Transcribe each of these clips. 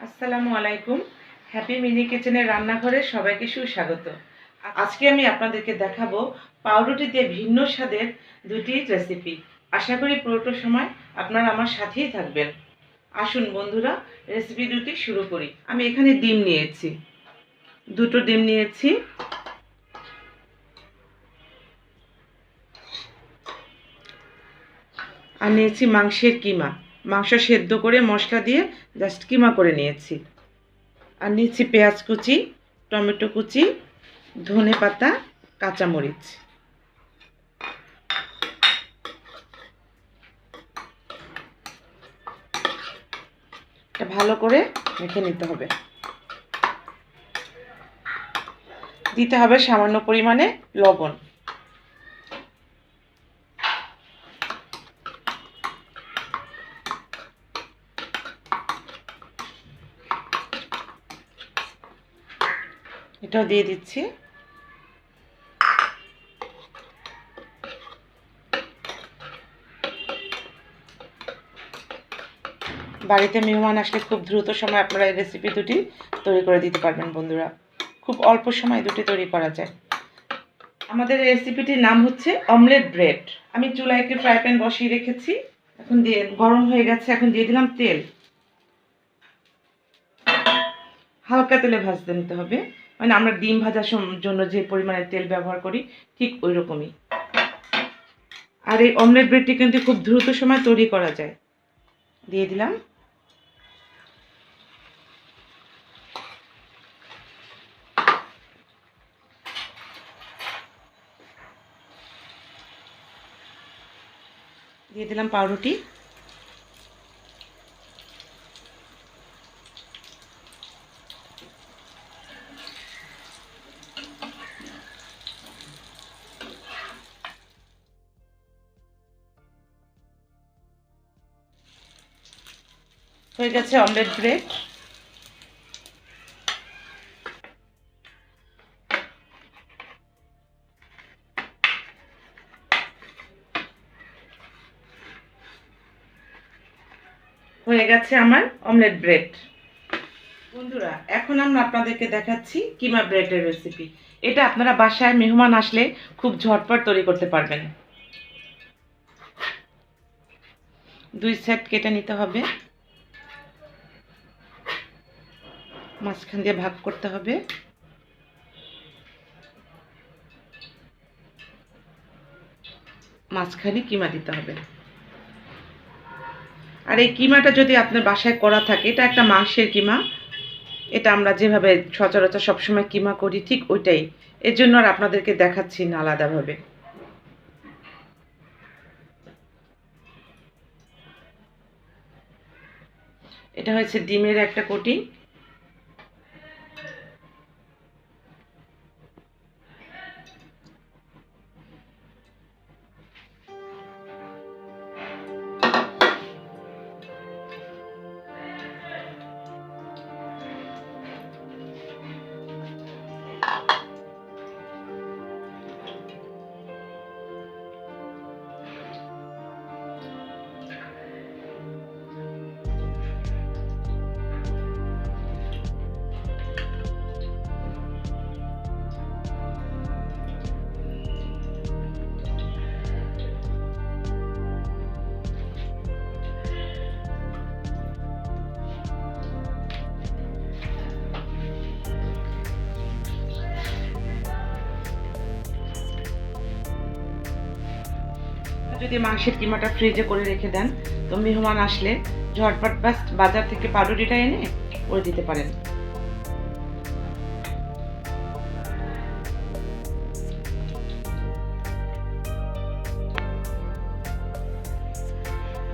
আসসালামু আলাইকুম। Happy mini কিচেনের রান্নাঘরে সবাইকে সুস্বাগত। আজকে আমি আপনাদেরকে দেখাবো পাউরুটি দিয়ে ভিন্ন স্বাদের দুটি রেসিপি। আশা করি পুরোটা সময় আপনারা আমার সাথেই থাকবেন। আসুন বন্ধুরা, রেসিপি দুটি শুরু করি। আমি এখানে ডিম নিয়েছি, দুটো ডিম নিয়েছি। আর নিয়েছি মাংসের কিমা, মাংস সেদ্ধ করে মশলা দিয়ে জাস্ট কিমা করে নিয়েছি। আর নিচ্ছি পেঁয়াজ কুচি, টমেটো কুচি, ধনে পাতা, কাঁচামরিচ। এটা ভালো করে মেখে নিতে হবে। দিতে হবে সামান্য পরিমাণে লবণ। এটাও দিয়ে দিচ্ছি। বাড়িতে মেহমান আসলে খুব দ্রুত সময় আপনারা এই রেসিপি দুটি তৈরি করে দিতে পারবেন বন্ধুরা। খুব অল্প সময় দুটি তৈরি করা যায়। আমাদের এই রেসিপিটির নাম হচ্ছে অমলেট ব্রেড। আমি চুলায় একটি ফ্রাই প্যান বসিয়ে রেখেছি। এখন দিয়ে গরম হয়ে গেছে, এখন দিয়ে দিলাম তেল। হালকা তেলে ভাজতে নিতে হবে, মানে আমরা ডিম ভাজার জন্য যে পরিমাণে তেল ব্যবহার করি ঠিক ওই রকমই। আর এই অমলেট ব্রেডটি কিন্তু খুব দ্রুত সময় তৈরি করা যায়। দিয়ে দিলাম। দিয়ে দিলাম পাউরুটি। হয়ে গেছে অমলেট ব্রেড। হয়ে গেছে আমার অমলেট ব্রেড। বন্ধুরা, এখন আমরা আপনাদেরকে দেখাচ্ছি কিমা ব্রেডের রেসিপি। এটা আপনারা বাসায় মেহমান আসলে খুব ঝটপট তৈরি করতে পারবেন। দুই সেট কেটে নিতে হবে, মাঝখান দিয়ে ভাগ করতে হবে। মাঝখানে কিমা দিতে হবে। আর এই কিমাটা যদি আপনার বাসায় করা থাকে, এটা একটা মাংসের কিমা। এটা আমরা যেভাবে সচরাচর সবসময় কিমা করি ঠিক ওইটাই। এর জন্য আর আপনাদেরকে দেখাচ্ছি না আলাদাভাবে। এটা হচ্ছে ডিমের একটা কোটিং। যদি মাংসের কিমাটা ফ্রিজে করে রেখে দেন, তো মেহমান আসলে ঝটপট বাজার থেকে পাউরুটিটা এনে করে দিতে পারেন।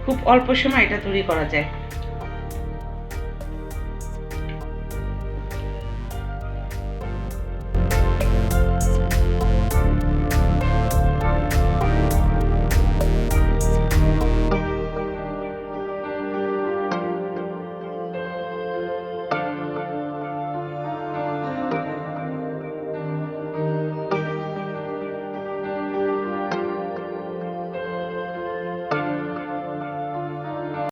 খুব অল্প সময় এটা তৈরি করা যায়।